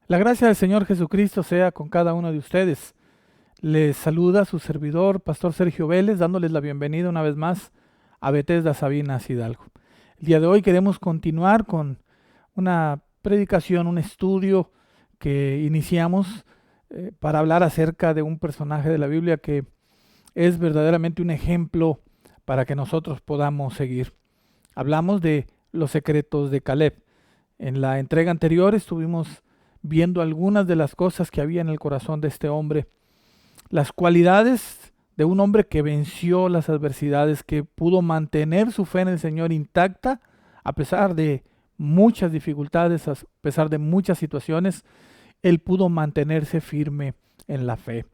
La gracia del Señor Jesucristo sea con cada uno de ustedes. Les saluda su servidor, Pastor Sergio Vélez, dándoles la bienvenida una vez más a Bethesda Sabinas Hidalgo. El día de hoy queremos continuar con una predicación, un estudio que iniciamos para hablar acerca de un personaje de la Biblia que es verdaderamente un ejemplo para que nosotros podamos seguir. Hablamos de los secretos de Caleb. En la entrega anterior estuvimos viendo algunas de las cosas que había en el corazón de este hombre, las cualidades de un hombre que venció las adversidades, que pudo mantener su fe en el Señor intacta a pesar de muchas dificultades, a pesar de muchas situaciones. Él pudo mantenerse firme en la fe.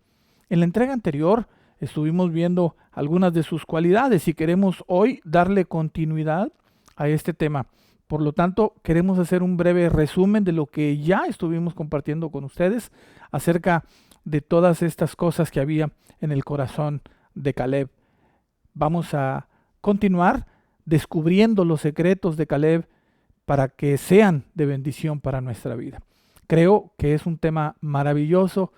En la entrega anterior estuvimos viendo algunas de sus cualidades y queremos hoy darle continuidad a este tema. Por lo tanto, queremos hacer un breve resumen de lo que ya estuvimos compartiendo con ustedes acerca de todas estas cosas que había en el corazón de Caleb. Vamos a continuar descubriendo los secretos de Caleb para que sean de bendición para nuestra vida. Creo que es un tema maravilloso,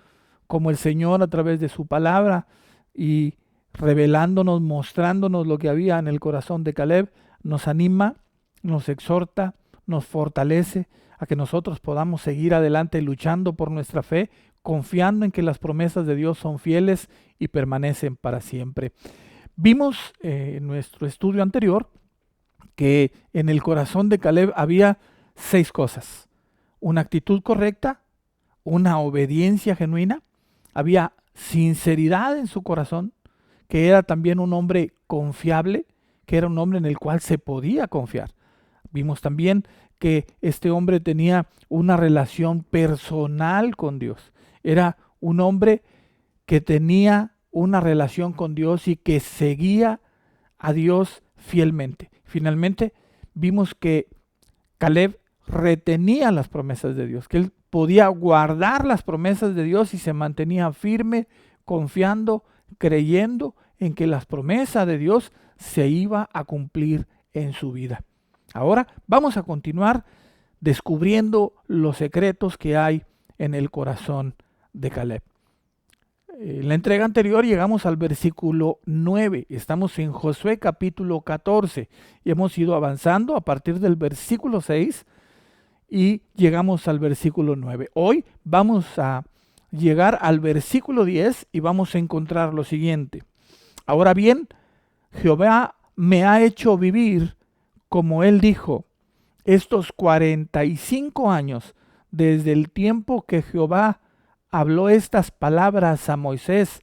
como el Señor a través de su palabra y revelándonos, mostrándonos lo que había en el corazón de Caleb, nos anima, nos exhorta, nos fortalece a que nosotros podamos seguir adelante luchando por nuestra fe, confiando en que las promesas de Dios son fieles y permanecen para siempre. Vimos en nuestro estudio anterior que en el corazón de Caleb había 6 cosas: una actitud correcta, una obediencia genuina, había sinceridad en su corazón, que era también un hombre confiable, que era un hombre en el cual se podía confiar. Vimos también que este hombre tenía una relación personal con Dios. Era un hombre que tenía una relación con Dios y que seguía a Dios fielmente. Finalmente, vimos que Caleb retenía las promesas de Dios, que él podía guardar las promesas de Dios y se mantenía firme, confiando, creyendo en que las promesas de Dios se iba a cumplir en su vida. Ahora vamos a continuar descubriendo los secretos que hay en el corazón de Caleb. En la entrega anterior llegamos al versículo 9, estamos en Josué capítulo 14 y hemos ido avanzando a partir del versículo 6 y llegamos al versículo 9. Hoy vamos a llegar al versículo 10 y vamos a encontrar lo siguiente: ahora bien, Jehová me ha hecho vivir, como él dijo, estos 45 años desde el tiempo que Jehová habló estas palabras a Moisés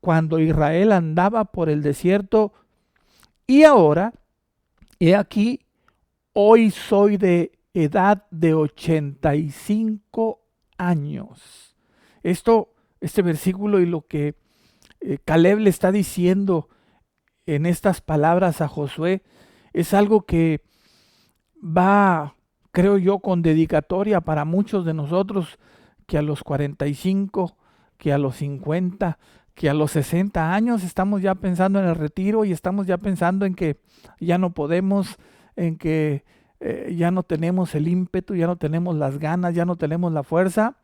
cuando Israel andaba por el desierto, y ahora, he aquí, hoy soy de edad de 85 años. Este versículo y lo que Caleb le está diciendo en estas palabras a Josué es algo que va, creo yo, con dedicatoria para muchos de nosotros, que a los 45, que a los 50, que a los 60 años estamos ya pensando en el retiro y estamos ya pensando en que ya no podemos, en que ya no tenemos el ímpetu, ya no tenemos las ganas, ya no tenemos la fuerza.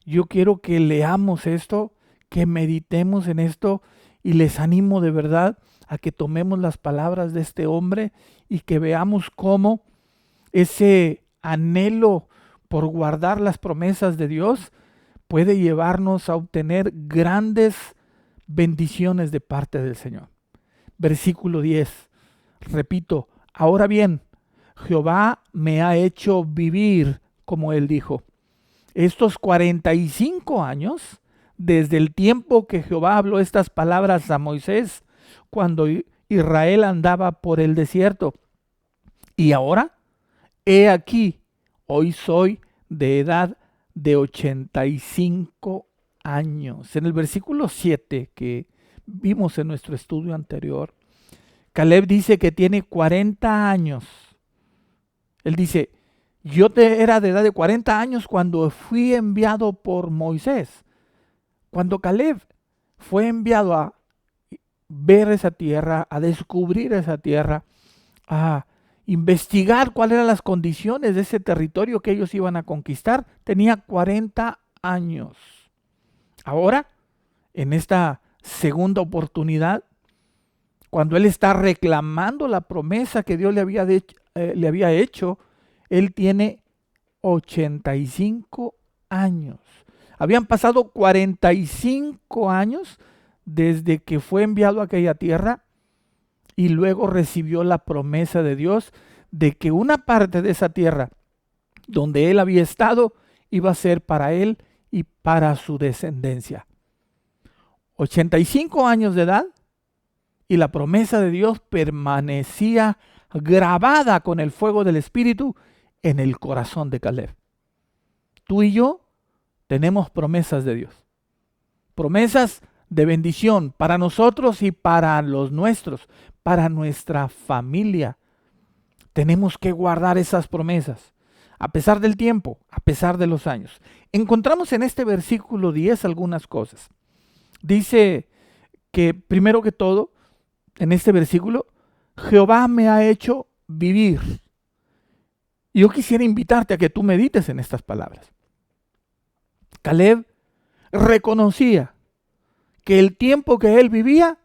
Yo quiero que leamos esto, que meditemos en esto y les animo de verdad a que tomemos las palabras de este hombre y que veamos cómo ese anhelo por guardar las promesas de Dios puede llevarnos a obtener grandes bendiciones de parte del Señor. Versículo 10. Repito, ahora bien, Jehová me ha hecho vivir, como él dijo, estos 45 años desde el tiempo que Jehová habló estas palabras a Moisés cuando Israel andaba por el desierto. Y ahora, he aquí, hoy soy de edad de 85 años. En el versículo 7 que vimos en nuestro estudio anterior, Caleb dice que tiene 40 años. Él dice, era de edad de 40 años cuando fui enviado por Moisés. Cuando Caleb fue enviado a ver esa tierra, a descubrir esa tierra, a investigar cuáles eran las condiciones de ese territorio que ellos iban a conquistar. Tenía 40 años. Ahora, en esta segunda oportunidad, cuando él está reclamando la promesa que Dios le había hecho, él tiene 85 años. Habían pasado 45 años desde que fue enviado a aquella tierra y luego recibió la promesa de Dios de que una parte de esa tierra donde él había estado iba a ser para él y para su descendencia. 85 años de edad y la promesa de Dios permanecía grabada con el fuego del Espíritu en el corazón de Caleb. Tú y yo tenemos promesas de Dios. Promesas de bendición para nosotros y para los nuestros, para nuestra familia. Tenemos que guardar esas promesas, a pesar del tiempo, a pesar de los años. Encontramos en este versículo 10 algunas cosas. Dice que, primero que todo, en este versículo, Jehová me ha hecho vivir. Y yo quisiera invitarte a que tú medites en estas palabras. Caleb reconocía que el tiempo que él vivía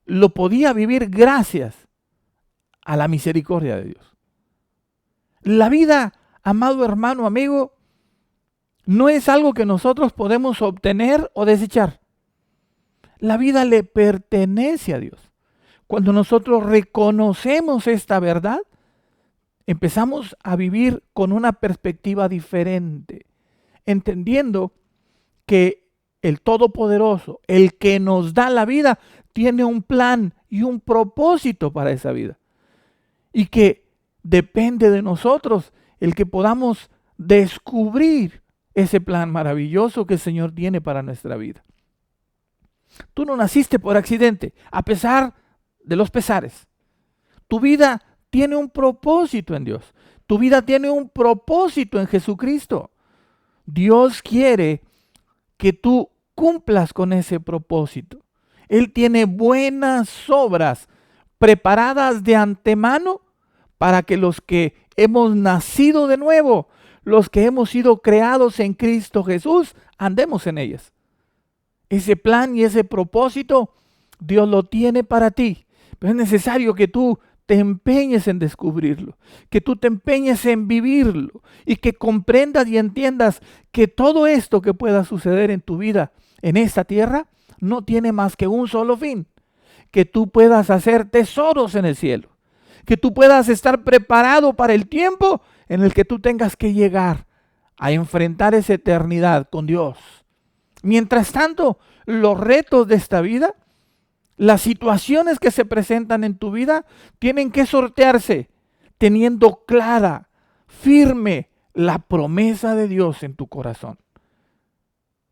lo podía vivir gracias a la misericordia de Dios. La vida, amado hermano, amigo, no es algo que nosotros podemos obtener o desechar. La vida le pertenece a Dios. Cuando nosotros reconocemos esta verdad, empezamos a vivir con una perspectiva diferente, entendiendo que el Todopoderoso, el que nos da la vida, tiene un plan y un propósito para esa vida. Y que depende de nosotros el que podamos descubrir ese plan maravilloso que el Señor tiene para nuestra vida. Tú no naciste por accidente, a pesar de los pesares. Tu vida tiene un propósito en Dios. Tu vida tiene un propósito en Jesucristo. Dios quiere que tú cumplas con ese propósito. Él tiene buenas obras preparadas de antemano para que los que hemos nacido de nuevo, los que hemos sido creados en Cristo Jesús, andemos en ellas. Ese plan y ese propósito, Dios lo tiene para ti. Pero es necesario que tú te empeñes en descubrirlo, que tú te empeñes en vivirlo y que comprendas y entiendas que todo esto que pueda suceder en tu vida, en esta tierra, no tiene más que un solo fin: que tú puedas hacer tesoros en el cielo, que tú puedas estar preparado para el tiempo en el que tú tengas que llegar a enfrentar esa eternidad con Dios. Mientras tanto, los retos de esta vida, las situaciones que se presentan en tu vida, tienen que sortearse teniendo clara, firme la promesa de Dios en tu corazón.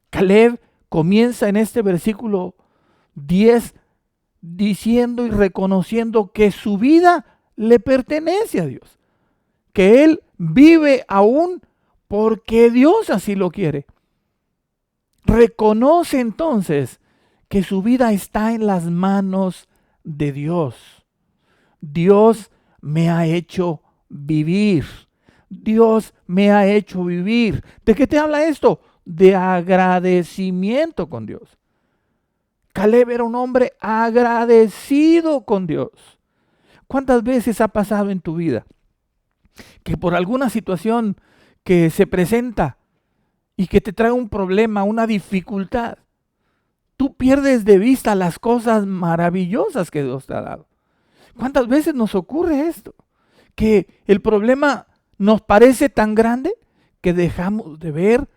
Caleb comienza en este versículo 10 diciendo y reconociendo que su vida le pertenece a Dios, que él vive aún porque Dios así lo quiere. Reconoce entonces que su vida está en las manos de Dios. Dios me ha hecho vivir. Dios me ha hecho vivir. ¿De qué te habla esto? De agradecimiento con Dios. Caleb era un hombre agradecido con Dios. ¿Cuántas veces ha pasado en tu vida que por alguna situación que se presenta y que te trae un problema, una dificultad, tú pierdes de vista las cosas maravillosas que Dios te ha dado? ¿Cuántas veces nos ocurre esto? Que el problema nos parece tan grande que dejamos de ver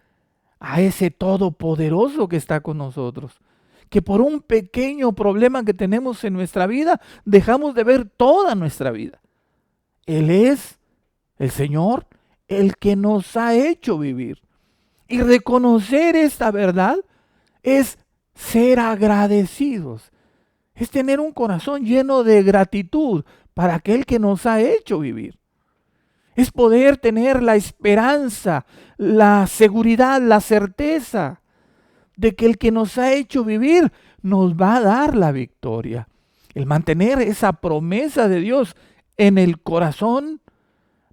a ese Todopoderoso que está con nosotros. Que por un pequeño problema que tenemos en nuestra vida, dejamos de ver toda nuestra vida. Él es el Señor, el que nos ha hecho vivir. Y reconocer esta verdad es ser agradecidos. Es tener un corazón lleno de gratitud para aquel que nos ha hecho vivir. Es poder tener la esperanza, la seguridad, la certeza de que el que nos ha hecho vivir nos va a dar la victoria. El mantener esa promesa de Dios en el corazón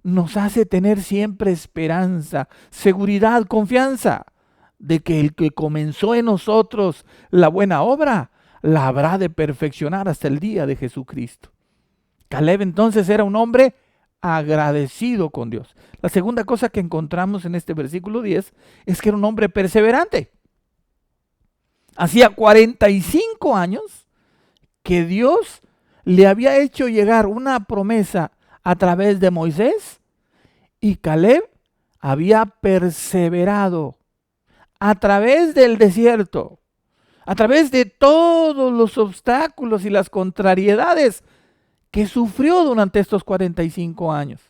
nos hace tener siempre esperanza, seguridad, confianza de que el que comenzó en nosotros la buena obra, la habrá de perfeccionar hasta el día de Jesucristo. Caleb entonces era un hombre agradecido con Dios. La segunda cosa que encontramos en este versículo 10 es que era un hombre perseverante. Hacía 45 años que Dios le había hecho llegar una promesa a través de Moisés y Caleb había perseverado a través del desierto, a través de todos los obstáculos y las contrariedades que sufrió durante estos 45 años.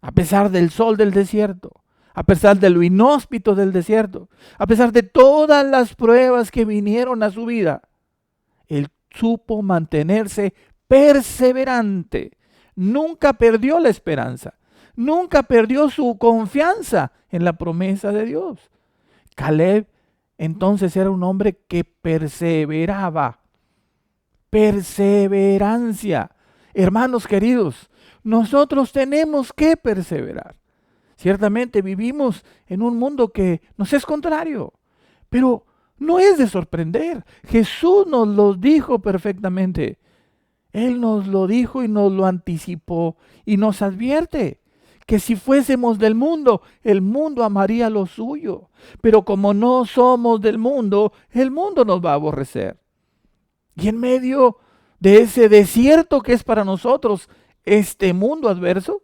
A pesar del sol del desierto, a pesar de lo inhóspito del desierto, a pesar de todas las pruebas que vinieron a su vida, él supo mantenerse perseverante. Nunca perdió la esperanza, nunca perdió su confianza en la promesa de Dios. Caleb entonces era un hombre que perseveraba. Perseverancia. Hermanos queridos, nosotros tenemos que perseverar. Ciertamente vivimos en un mundo que nos es contrario, pero no es de sorprender. Jesús nos lo dijo perfectamente. Él nos lo dijo y nos lo anticipó y nos advierte que si fuésemos del mundo, el mundo amaría lo suyo. Pero como no somos del mundo, el mundo nos va a aborrecer. Y en medio de ese desierto que es para nosotros este mundo adverso,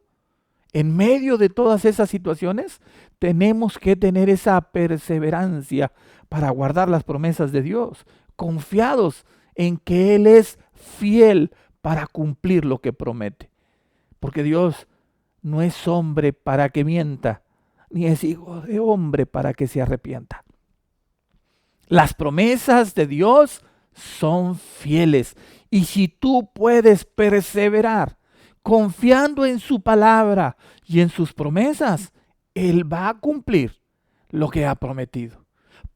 en medio de todas esas situaciones, tenemos que tener esa perseverancia para guardar las promesas de Dios, confiados en que Él es fiel para cumplir lo que promete. Porque Dios no es hombre para que mienta, ni es hijo de hombre para que se arrepienta. Las promesas de Dios son fieles. Y si tú puedes perseverar confiando en su palabra y en sus promesas, Él va a cumplir lo que ha prometido.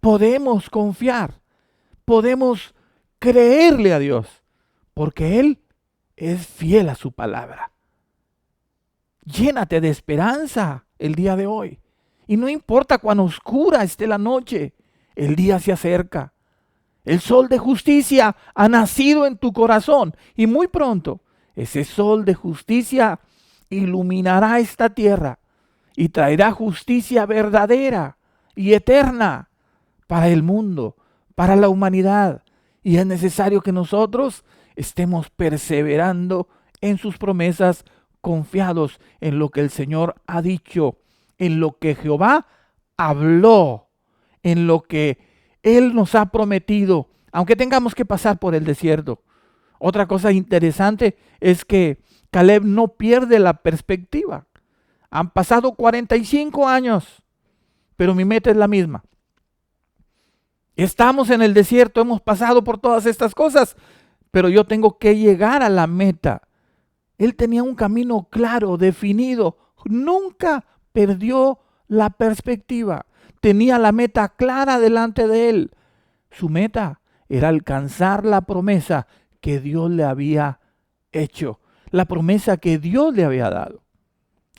Podemos confiar, podemos creerle a Dios, porque Él es fiel a su palabra. Llénate de esperanza el día de hoy. Y no importa cuán oscura esté la noche, el día se acerca. El sol de justicia ha nacido en tu corazón y muy pronto ese sol de justicia iluminará esta tierra y traerá justicia verdadera y eterna para el mundo, para la humanidad. Y es necesario que nosotros estemos perseverando en sus promesas, confiados en lo que el Señor ha dicho, en lo que Jehová habló, en lo que Él nos ha prometido, aunque tengamos que pasar por el desierto. Otra cosa interesante es que Caleb no pierde la perspectiva. Han pasado 45 años, pero mi meta es la misma. Estamos en el desierto, hemos pasado por todas estas cosas, pero yo tengo que llegar a la meta. Él tenía un camino claro, definido. Nunca perdió la perspectiva. Tenía la meta clara delante de él. Su meta era alcanzar la promesa que Dios le había hecho, la promesa que Dios le había dado.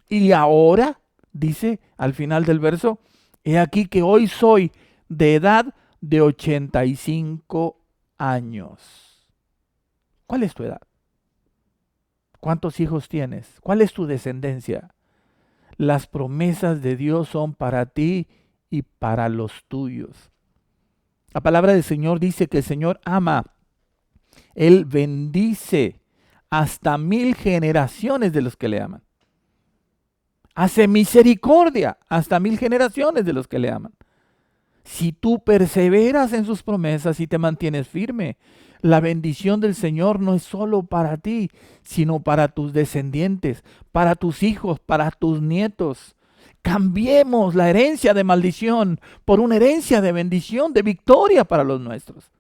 Y ahora, dice al final del verso, he aquí que hoy soy de edad de 85 años. ¿Cuál es tu edad? ¿Cuántos hijos tienes? ¿Cuál es tu descendencia? Las promesas de Dios son para ti y para los tuyos. La palabra del Señor dice que el Señor ama. Él bendice hasta 1000 generaciones de los que le aman. Hace misericordia hasta 1000 generaciones de los que le aman. Si tú perseveras en sus promesas y te mantienes firme, la bendición del Señor no es solo para ti, sino para tus descendientes, para tus hijos, para tus nietos. Cambiemos la herencia de maldición por una herencia de bendición, de victoria para los nuestros.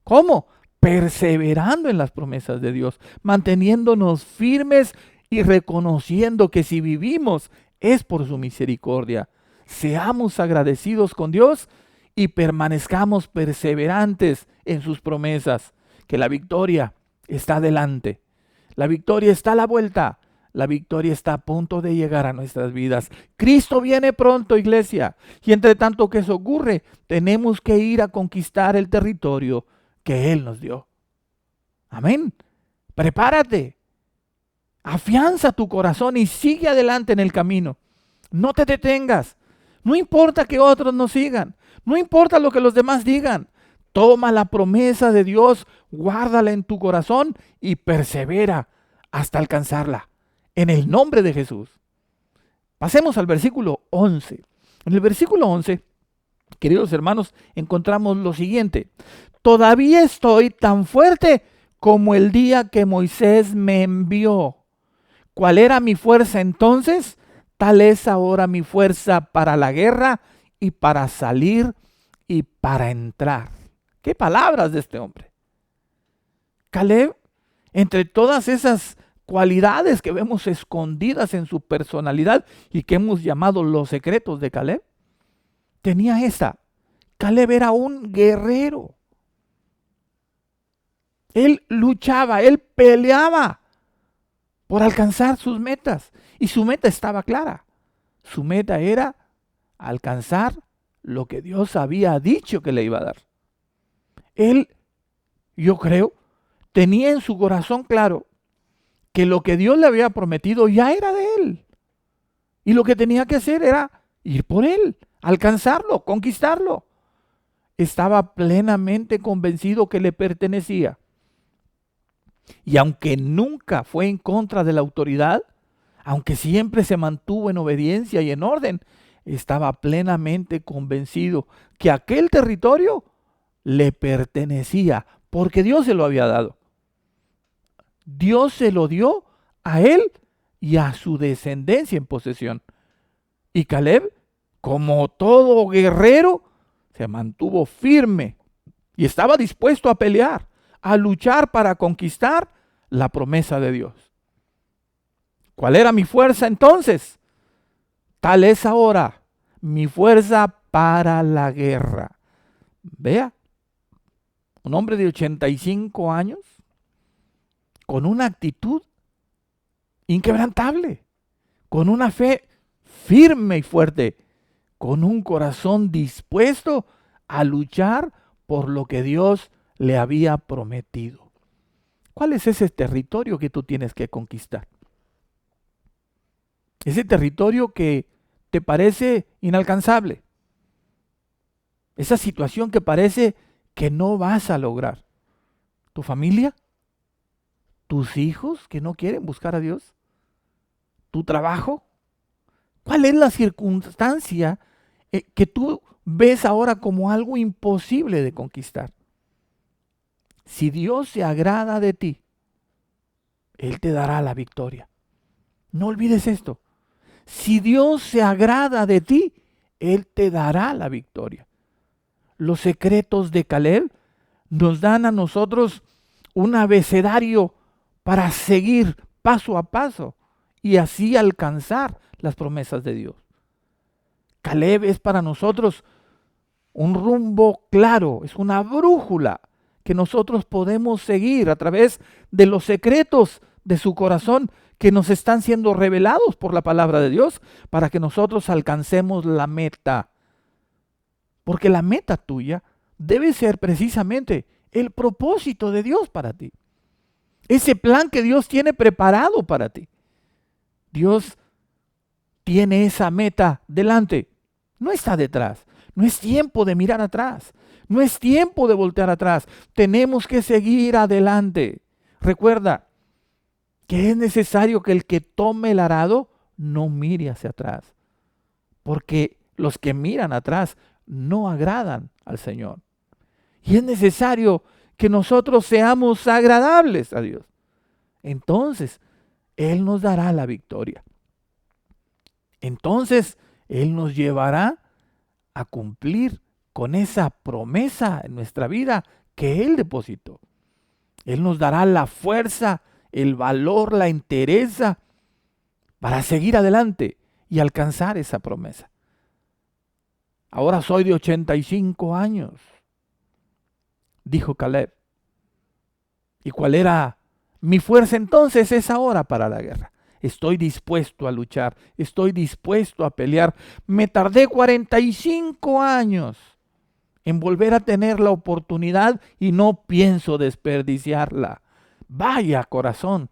¿Cómo? Perseverando en las promesas de Dios, manteniéndonos firmes y reconociendo que si vivimos es por su misericordia. Seamos agradecidos con Dios y permanezcamos perseverantes en sus promesas, que la victoria está delante. La victoria está a la vuelta. La victoria está a punto de llegar a nuestras vidas. Cristo viene pronto, iglesia. Y entre tanto que eso ocurre, tenemos que ir a conquistar el territorio que Él nos dio. Amén. Prepárate. Afianza tu corazón y sigue adelante en el camino. No te detengas. No importa que otros nos sigan. No importa lo que los demás digan. Toma la promesa de Dios, guárdala en tu corazón y persevera hasta alcanzarla. En el nombre de Jesús. Pasemos al versículo 11. En el versículo 11, queridos hermanos, encontramos lo siguiente. Todavía estoy tan fuerte como el día que Moisés me envió. ¿Cuál era mi fuerza entonces? Tal es ahora mi fuerza para la guerra y para salir y para entrar. ¿Qué palabras de este hombre? Caleb, entre todas esas cualidades que vemos escondidas en su personalidad y que hemos llamado los secretos de Caleb, tenía esta. Caleb era un guerrero. Él luchaba, él peleaba por alcanzar sus metas. Y su meta estaba clara. Su meta era alcanzar lo que Dios había dicho que le iba a dar. Él, yo creo, tenía en su corazón claro que lo que Dios le había prometido ya era de él. Y lo que tenía que hacer era ir por él, alcanzarlo, conquistarlo. Estaba plenamente convencido que le pertenecía. Y aunque nunca fue en contra de la autoridad, aunque siempre se mantuvo en obediencia y en orden, estaba plenamente convencido que aquel territorio le pertenecía, porque Dios se lo había dado. Dios se lo dio a él y a su descendencia en posesión. Y Caleb, como todo guerrero, se mantuvo firme y estaba dispuesto a pelear, a luchar para conquistar la promesa de Dios. ¿Cuál era mi fuerza entonces? Tal es ahora mi fuerza para la guerra. Vea, un hombre de 85 años con una actitud inquebrantable, con una fe firme y fuerte, con un corazón dispuesto a luchar por lo que Dios le había prometido. ¿Cuál es ese territorio que tú tienes que conquistar? Ese territorio que te parece inalcanzable. Esa situación que parece que no vas a lograr. ¿Tu familia? ¿Tus hijos que no quieren buscar a Dios? ¿Tu trabajo? ¿Cuál es la circunstancia que tú ves ahora como algo imposible de conquistar? Si Dios se agrada de ti, Él te dará la victoria. No olvides esto. Si Dios se agrada de ti, Él te dará la victoria. Los secretos de Caleb nos dan a nosotros un abecedario para seguir paso a paso y así alcanzar las promesas de Dios. Caleb es para nosotros un rumbo claro, es una brújula que nosotros podemos seguir a través de los secretos de su corazón que nos están siendo revelados por la palabra de Dios para que nosotros alcancemos la meta. Porque la meta tuya debe ser precisamente el propósito de Dios para ti. Ese plan que Dios tiene preparado para ti. Dios tiene esa meta delante, no está detrás. No es tiempo de mirar atrás, no es tiempo de voltear atrás. Tenemos que seguir adelante. Recuerda que es necesario que el que tome el arado no mire hacia atrás, porque los que miran atrás no agradan al Señor. Y es necesario que nosotros seamos agradables a Dios. Entonces, Él nos dará la victoria. Entonces, Él nos llevará a cumplir con esa promesa en nuestra vida que Él depositó. Él nos dará la fuerza, el valor, la entereza para seguir adelante y alcanzar esa promesa. Ahora soy de 85 años, dijo Caleb. ¿Y cuál era Mi fuerza entonces es ahora para la guerra. Estoy dispuesto a luchar, estoy dispuesto a pelear. Me tardé 45 años en volver a tener la oportunidad y no pienso desperdiciarla. Vaya corazón,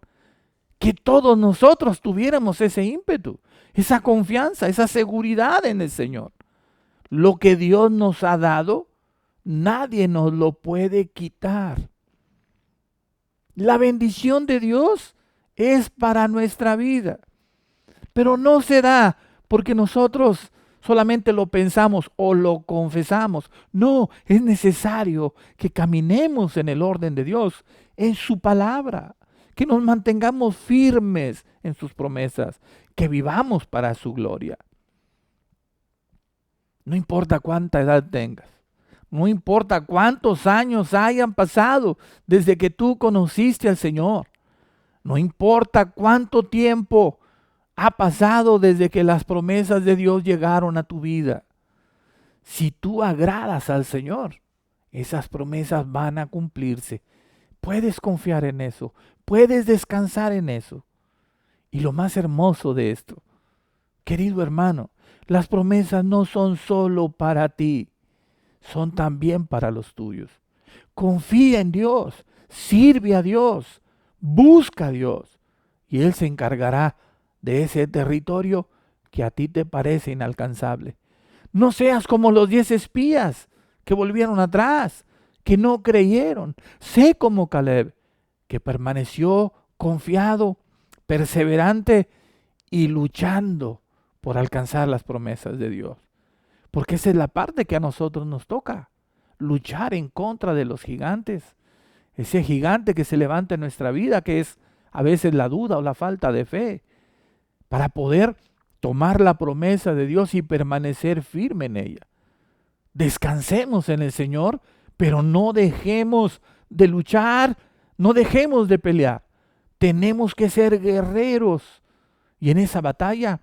que todos nosotros tuviéramos ese ímpetu, esa confianza, esa seguridad en el Señor. Lo que Dios nos ha dado, nadie nos lo puede quitar. La bendición de Dios es para nuestra vida, pero no se da porque nosotros solamente lo pensamos o lo confesamos. No, es necesario que caminemos en el orden de Dios, en su palabra, que nos mantengamos firmes en sus promesas, que vivamos para su gloria. No importa cuánta edad tengas, no importa cuántos años hayan pasado desde que tú conociste al Señor, no importa cuánto tiempo ha pasado desde que las promesas de Dios llegaron a tu vida. Si tú agradas al Señor, esas promesas van a cumplirse. Puedes confiar en eso, puedes descansar en eso. Y lo más hermoso de esto, querido hermano, las promesas no son solo para ti, son también para los tuyos. Confía en Dios, sirve a Dios, busca a Dios, y Él se encargará de ese territorio que a ti te parece inalcanzable. No seas como los 10 espías que volvieron atrás, que no creyeron. Sé como Caleb, que permaneció confiado, perseverante y luchando por alcanzar las promesas de Dios. Porque esa es la parte que a nosotros nos toca, luchar en contra de los gigantes. Ese gigante que se levanta en nuestra vida, que es a veces la duda o la falta de fe, para poder tomar la promesa de Dios y permanecer firme en ella. Descansemos en el Señor, pero no dejemos de luchar, no dejemos de pelear. Tenemos que ser guerreros y en esa batalla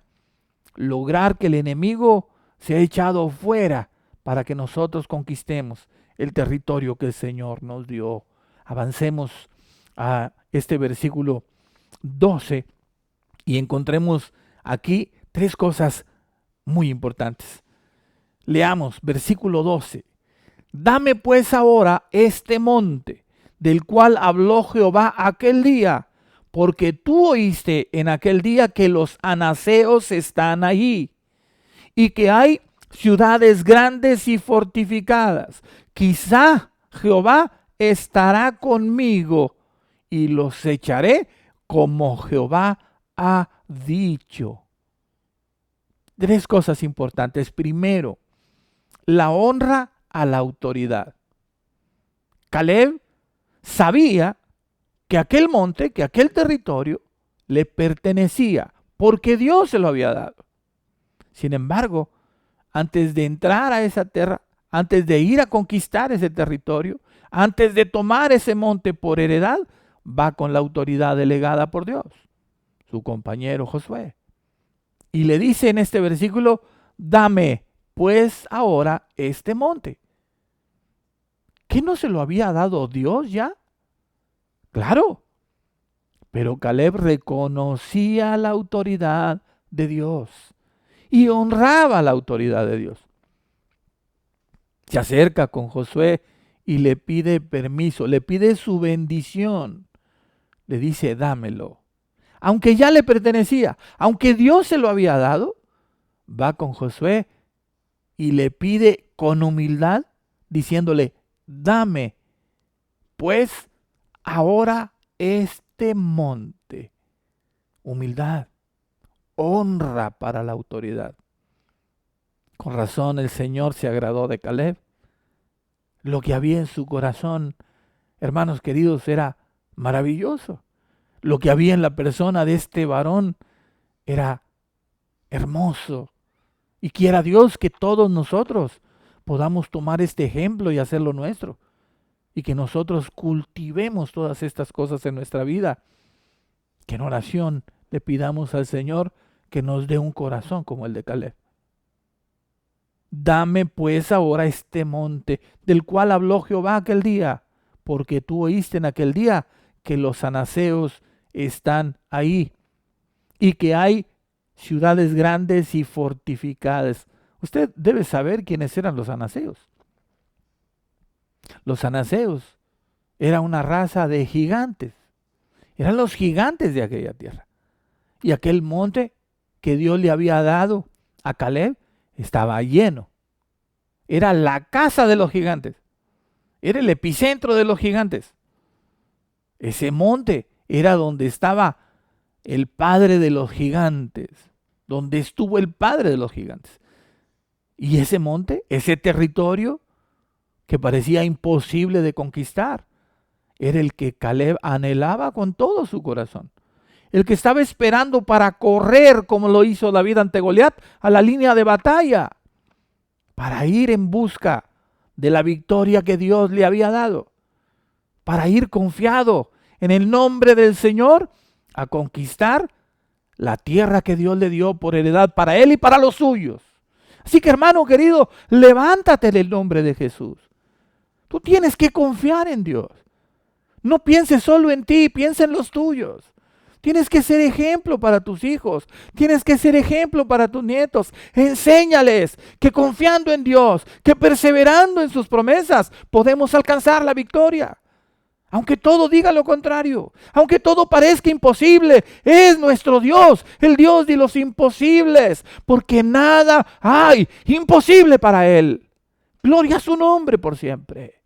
lograr que el enemigo sea echado fuera para que nosotros conquistemos el territorio que el Señor nos dio. Avancemos a este versículo 12 y encontremos aquí 3 cosas muy importantes. Leamos versículo 12. Dame pues ahora este monte, del cual habló Jehová aquel día, porque tú oíste en aquel día que los anaseos están allí, y que hay ciudades grandes y fortificadas. Quizá Jehová estará conmigo, y los echaré como Jehová ha dicho. 3 cosas importantes. Primero, la honra a la autoridad. Caleb sabía que aquel monte, que aquel territorio le pertenecía, porque Dios se lo había dado. Sin embargo, antes de entrar a esa tierra, antes de ir a conquistar ese territorio, antes de tomar ese monte por heredad, va con la autoridad delegada por Dios, su compañero Josué. Y le dice en este versículo, dame pues ahora este monte. ¿Qué no se lo había dado Dios ya? Claro, pero Caleb reconocía la autoridad de Dios y honraba la autoridad de Dios. Se acerca con Josué y le pide permiso, le pide su bendición. Le dice, dámelo. Aunque ya le pertenecía, aunque Dios se lo había dado, va con Josué y le pide con humildad, diciéndole, dame pues ahora este monte. Humildad, honra para la autoridad. Con razón el Señor se agradó de Caleb. Lo que había en su corazón, hermanos queridos, era maravilloso. Lo que había en la persona de este varón era hermoso. Y quiera Dios que todos nosotros podamos tomar este ejemplo y hacerlo nuestro. Y que nosotros cultivemos todas estas cosas en nuestra vida. Que en oración le pidamos al Señor que nos dé un corazón como el de Caleb. Dame pues ahora este monte, del cual habló Jehová aquel día, porque tú oíste en aquel día que los anaseos están ahí y que hay ciudades grandes y fortificadas. Usted debe saber quiénes eran los anaseos. Los anaseos era una raza de gigantes. Eran los gigantes de aquella tierra. Y aquel monte que Dios le había dado a Caleb estaba lleno. Era la casa de los gigantes. Era el epicentro de los gigantes. Ese monte era donde estaba el padre de los gigantes, donde estuvo el padre de los gigantes. Y ese monte, ese territorio que parecía imposible de conquistar, era el que Caleb anhelaba con todo su corazón. El que estaba esperando para correr, como lo hizo David ante Goliat, a la línea de batalla, para ir en busca de la victoria que Dios le había dado, para ir confiado en el nombre del Señor a conquistar la tierra que Dios le dio por heredad para él y para los suyos. Así que, hermano querido, levántate en el nombre de Jesús. Tú tienes que confiar en Dios. No pienses solo en ti, piensa en los tuyos. Tienes que ser ejemplo para tus hijos. Tienes que ser ejemplo para tus nietos. Enséñales que confiando en Dios, que perseverando en sus promesas, podemos alcanzar la victoria. Aunque todo diga lo contrario, aunque todo parezca imposible, es nuestro Dios, el Dios de los imposibles, porque nada hay imposible para Él. Gloria a su nombre por siempre.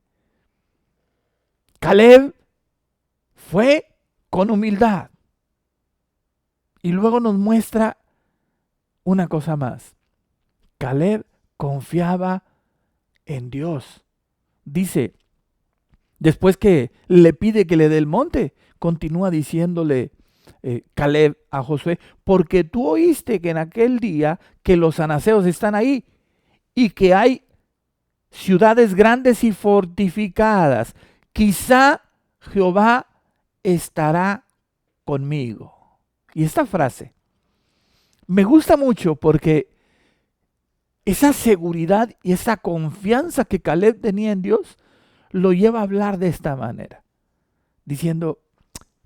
Caleb fue con humildad. Y luego nos muestra una cosa más. Caleb confiaba en Dios. Dice, después que le pide que le dé el monte, continúa diciéndole Caleb a Josué, porque tú oíste que en aquel día que los anaseos están ahí y que hay ciudades grandes y fortificadas, quizá Jehová estará conmigo. Y esta frase me gusta mucho porque esa seguridad y esa confianza que Caleb tenía en Dios lo lleva a hablar de esta manera, diciendo,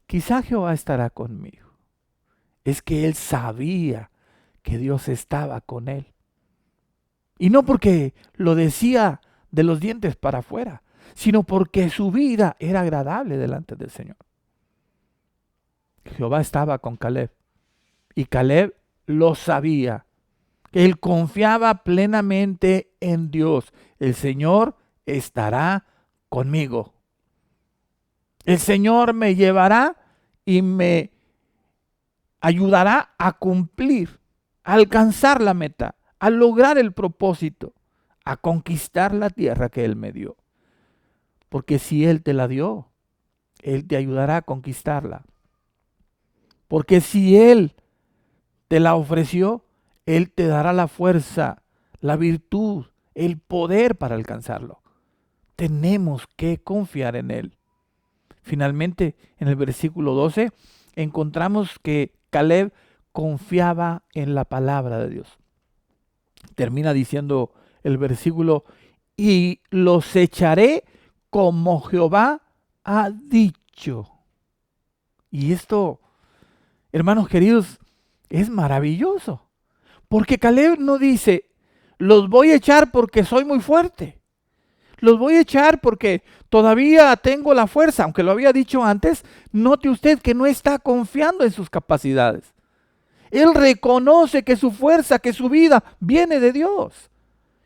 quizá Jehová estará conmigo. Es que él sabía que Dios estaba con él. Y no porque lo decía de los dientes para afuera, sino porque su vida era agradable delante del Señor. Jehová estaba con Caleb y Caleb lo sabía. Él confiaba plenamente en Dios. El Señor estará conmigo. El Señor me llevará y me ayudará a cumplir, a alcanzar la meta, a lograr el propósito, a conquistar la tierra que Él me dio. Porque si Él te la dio, Él te ayudará a conquistarla. Porque si Él te la ofreció, Él te dará la fuerza, la virtud, el poder para alcanzarlo. Tenemos que confiar en Él. Finalmente, en el versículo 12, encontramos que Caleb confiaba en la palabra de Dios. Termina diciendo el versículo, y los echaré como Jehová ha dicho. Y esto, hermanos queridos, es maravilloso. Porque Caleb no dice, los voy a echar porque soy muy fuerte. Los voy a echar porque todavía tengo la fuerza. Aunque lo había dicho antes, note usted que no está confiando en sus capacidades. Él reconoce que su fuerza, que su vida viene de Dios.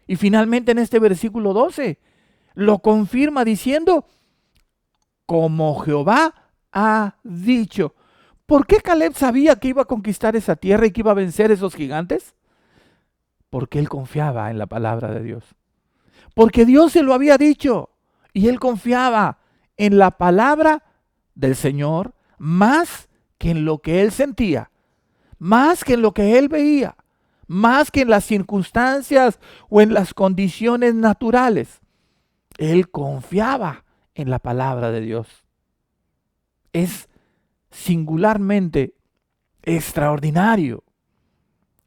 Y finalmente en este versículo 12 lo confirma diciendo, como Jehová ha dicho. ¿Por qué Caleb sabía que iba a conquistar esa tierra y que iba a vencer esos gigantes? Porque él confiaba en la palabra de Dios. Porque Dios se lo había dicho y él confiaba en la palabra del Señor más que en lo que él sentía, más que en lo que él veía, más que en las circunstancias o en las condiciones naturales. Él confiaba en la palabra de Dios. Es singularmente extraordinario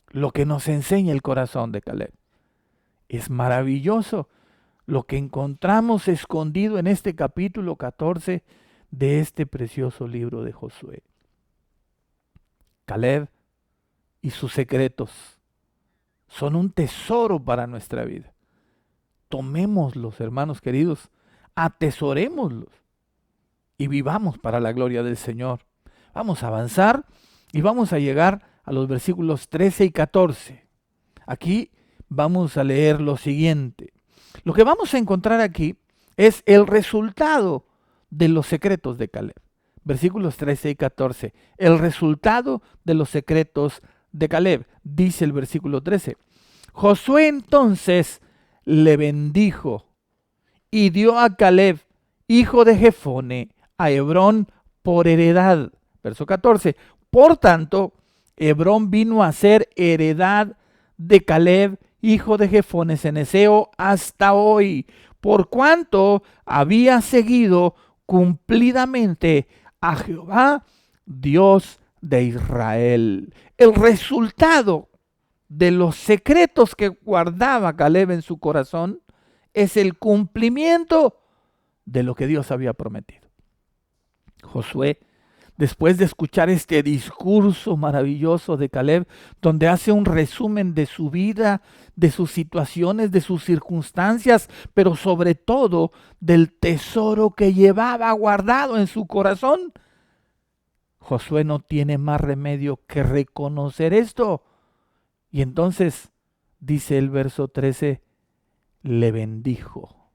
lo que nos enseña el corazón de Caleb. Es maravilloso lo que encontramos escondido en este capítulo 14 de este precioso libro de Josué. Caleb y sus secretos son un tesoro para nuestra vida. Tomémoslos, hermanos queridos, atesorémoslos y vivamos para la gloria del Señor. Vamos a avanzar y vamos a llegar a los versículos 13 y 14. Aquí vamos a leer lo siguiente. Lo que vamos a encontrar aquí es el resultado de los secretos de Caleb. Versículos 13 y 14. El resultado de los secretos de Caleb. Dice el versículo 13. Josué entonces le bendijo y dio a Caleb, hijo de Jefone, a Hebrón por heredad. Verso 14. Por tanto, Hebrón vino a ser heredad de Caleb, hijo de Jefone ceneseo, hasta hoy, por cuanto había seguido cumplidamente a Jehová, Dios de Israel. El resultado de los secretos que guardaba Caleb en su corazón es el cumplimiento de lo que Dios había prometido. Josué, después de escuchar este discurso maravilloso de Caleb, donde hace un resumen de su vida, de sus situaciones, de sus circunstancias, pero sobre todo del tesoro que llevaba guardado en su corazón, Josué no tiene más remedio que reconocer esto. Y entonces, dice el verso 13, le bendijo.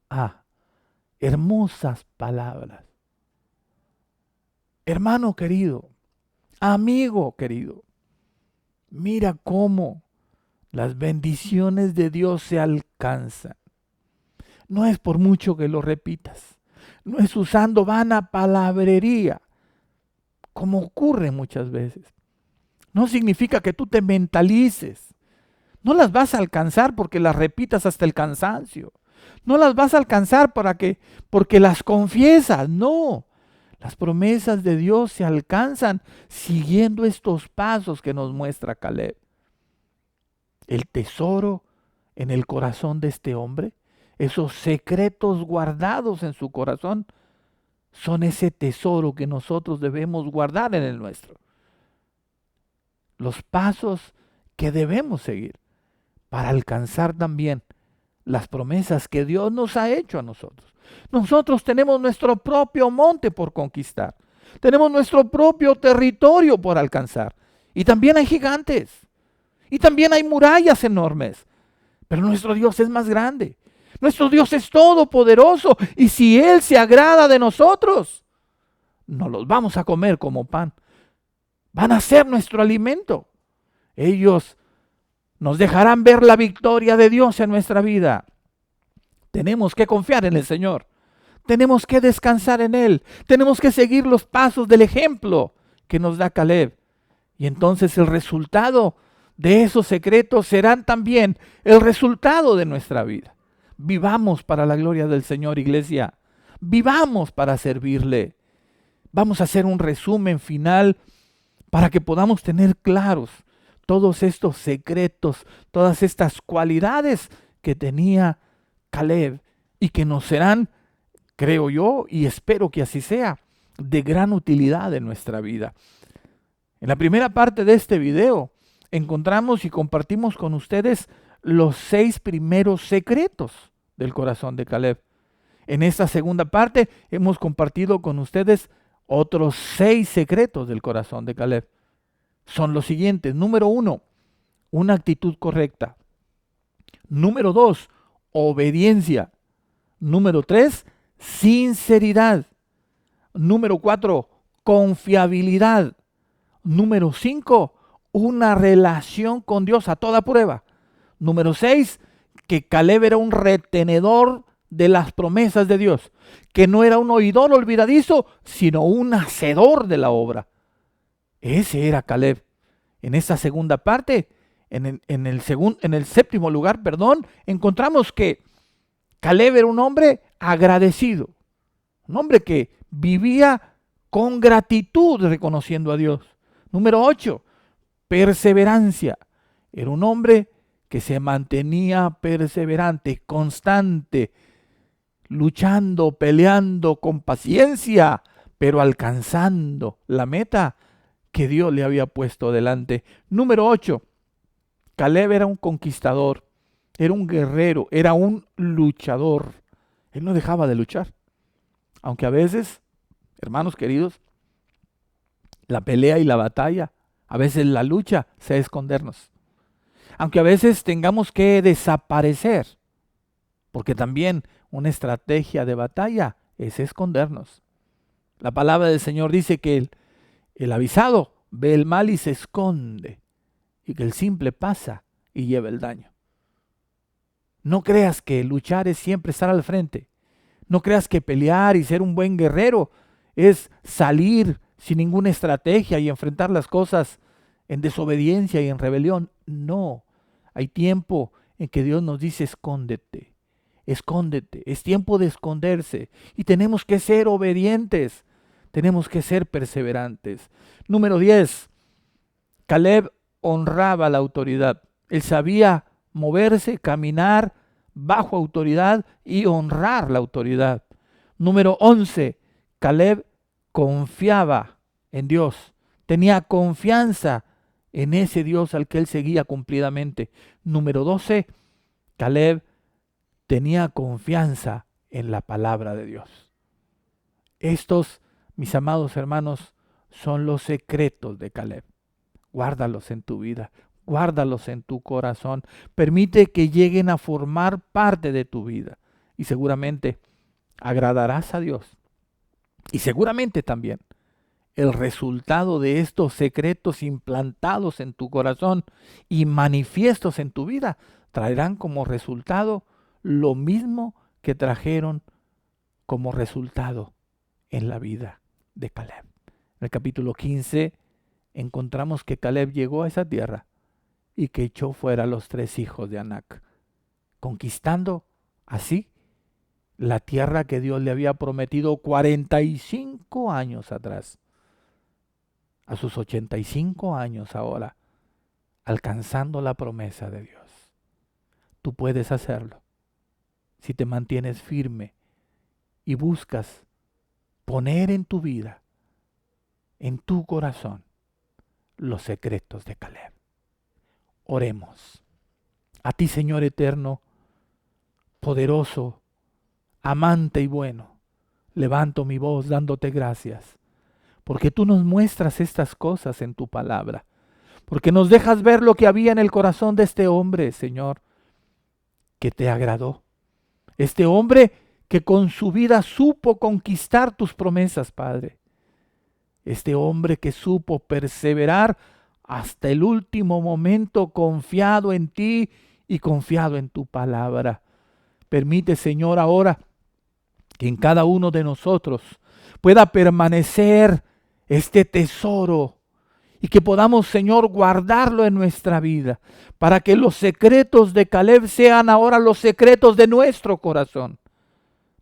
Ah, hermosas palabras. Hermano querido, amigo querido, mira cómo las bendiciones de Dios se alcanzan. No es por mucho que lo repitas, no es usando vana palabrería, como ocurre muchas veces. No significa que tú te mentalices. No las vas a alcanzar porque las repitas hasta el cansancio. No las vas a alcanzar porque las confiesas, no. Las promesas de Dios se alcanzan siguiendo estos pasos que nos muestra Caleb. El tesoro en el corazón de este hombre, esos secretos guardados en su corazón, son ese tesoro que nosotros debemos guardar en el nuestro. Los pasos que debemos seguir para alcanzar también las promesas que Dios nos ha hecho a nosotros. Nosotros tenemos nuestro propio monte por conquistar. Tenemos nuestro propio territorio por alcanzar. Y también hay gigantes. Y también hay murallas enormes. Pero nuestro Dios es más grande. Nuestro Dios es todopoderoso. Y si Él se agrada de nosotros, nos los vamos a comer como pan. Van a ser nuestro alimento. Ellos nos dejarán ver la victoria de Dios en nuestra vida. Tenemos que confiar en el Señor. Tenemos que descansar en Él. Tenemos que seguir los pasos del ejemplo que nos da Caleb. Y entonces el resultado de esos secretos serán también el resultado de nuestra vida. Vivamos para la gloria del Señor, iglesia. Vivamos para servirle. Vamos a hacer un resumen final para que podamos tener claros todos estos secretos, todas estas cualidades que tenía Caleb y que nos serán, creo yo, y espero que así sea, de gran utilidad en nuestra vida. En la primera parte de este video encontramos y compartimos con ustedes los 6 primeros secretos del corazón de Caleb. En esta segunda parte hemos compartido con ustedes otros 6 secretos del corazón de Caleb. Son los siguientes. Número 1, una actitud correcta. Número 2, obediencia. Número 3, sinceridad. Número 4, confiabilidad. Número 5, una relación con Dios a toda prueba. Número 6, que Caleb era un retenedor de las promesas de Dios, que no era un oidor olvidadizo, sino un hacedor de la obra. Ese era Caleb. En esa segunda parte, en el séptimo lugar, encontramos que Caleb era un hombre agradecido, un hombre que vivía con gratitud reconociendo a Dios. Número 8, perseverancia. Era un hombre que se mantenía perseverante, constante, luchando, peleando con paciencia, pero alcanzando la meta que Dios le había puesto delante. Número 8. Caleb era un conquistador, era un guerrero, era un luchador. Él no dejaba de luchar. Aunque a veces, hermanos queridos, la pelea y la batalla, a veces la lucha sea escondernos. Aunque a veces tengamos que desaparecer, porque también una estrategia de batalla es escondernos. La palabra del Señor dice que el avisado ve el mal y se esconde, y que el simple pasa y lleva el daño. No creas que luchar es siempre estar al frente. No creas que pelear y ser un buen guerrero es salir sin ninguna estrategia y enfrentar las cosas en desobediencia y en rebelión. No, hay tiempo en que Dios nos dice escóndete, escóndete. Es tiempo de esconderse y tenemos que ser obedientes, tenemos que ser perseverantes. Número 10, Caleb honraba la autoridad. Él sabía moverse, caminar bajo autoridad y honrar la autoridad. Número 11, Caleb confiaba en Dios. Tenía confianza en ese Dios al que él seguía cumplidamente. Número 12, Caleb tenía confianza en la palabra de Dios. Estos, mis amados hermanos, son los secretos de Caleb. Guárdalos en tu vida, guárdalos en tu corazón. Permite que lleguen a formar parte de tu vida y seguramente agradarás a Dios. Y seguramente también el resultado de estos secretos implantados en tu corazón y manifiestos en tu vida traerán como resultado lo mismo que trajeron como resultado en la vida de Caleb. En el capítulo 15 encontramos que Caleb llegó a esa tierra y que echó fuera a los 3 hijos de Anac, conquistando así la tierra que Dios le había prometido 45 años atrás. A sus 85 años ahora, alcanzando la promesa de Dios. Tú puedes hacerlo si te mantienes firme y buscas poner en tu vida, en tu corazón, los secretos de Caleb. Oremos. A ti, Señor eterno, poderoso, amante y bueno, levanto mi voz dándote gracias, porque tú nos muestras estas cosas en tu palabra, porque nos dejas ver lo que había en el corazón de este hombre, Señor, que te agradó. Este hombre que con su vida supo conquistar tus promesas, Padre. Este hombre que supo perseverar hasta el último momento confiado en ti y confiado en tu palabra. Permite, Señor, ahora que en cada uno de nosotros pueda permanecer este tesoro y que podamos, Señor, guardarlo en nuestra vida para que los secretos de Caleb sean ahora los secretos de nuestro corazón.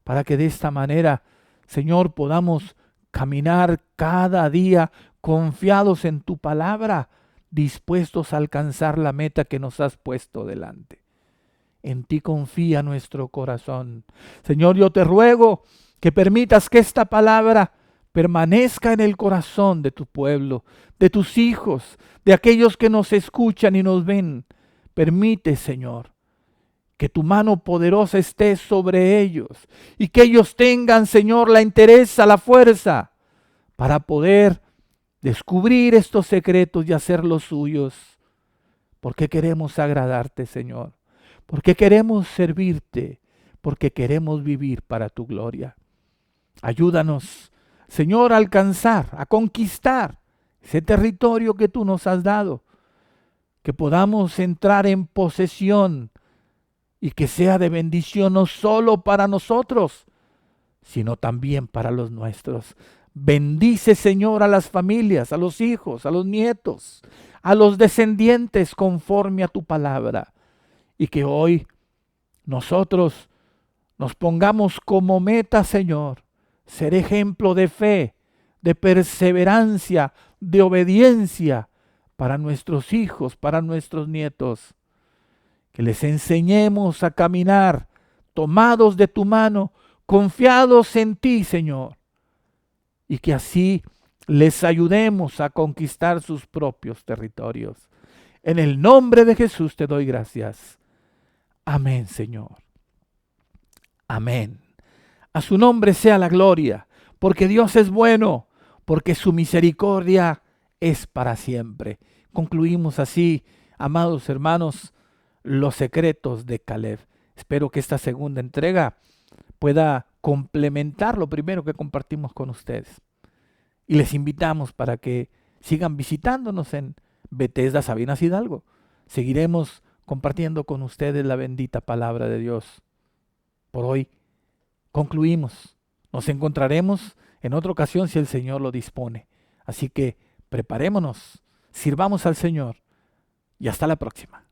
Para que de esta manera, Señor, podamos caminar cada día confiados en tu palabra, dispuestos a alcanzar la meta que nos has puesto delante. En ti confía nuestro corazón. Señor, yo te ruego que permitas que esta palabra permanezca en el corazón de tu pueblo, de tus hijos, de aquellos que nos escuchan y nos ven. Permite, Señor, que tu mano poderosa esté sobre ellos y que ellos tengan, Señor, la entereza, la fuerza para poder descubrir estos secretos y hacerlos suyos. Porque queremos agradarte, Señor. Porque queremos servirte. Porque queremos vivir para tu gloria. Ayúdanos, Señor, a alcanzar, a conquistar ese territorio que tú nos has dado. Que podamos entrar en posesión y que sea de bendición no solo para nosotros, sino también para los nuestros. Bendice, Señor, a las familias, a los hijos, a los nietos, a los descendientes conforme a tu palabra. Y que hoy nosotros nos pongamos como meta, Señor, ser ejemplo de fe, de perseverancia, de obediencia para nuestros hijos, para nuestros nietos. Que les enseñemos a caminar tomados de tu mano confiados en ti, Señor, y que así les ayudemos a conquistar sus propios territorios. En el nombre de Jesús te doy gracias. Amén, Señor. Amén. A su nombre sea la gloria, porque Dios es bueno, porque su misericordia es para siempre. Concluimos así, amados hermanos, los secretos de Caleb. Espero que esta segunda entrega pueda complementar lo primero que compartimos con ustedes. Y les invitamos para que sigan visitándonos en Bethesda Sabinas Hidalgo. Seguiremos compartiendo con ustedes la bendita palabra de Dios. Por hoy concluimos. Nos encontraremos en otra ocasión si el Señor lo dispone. Así que preparémonos, sirvamos al Señor y hasta la próxima.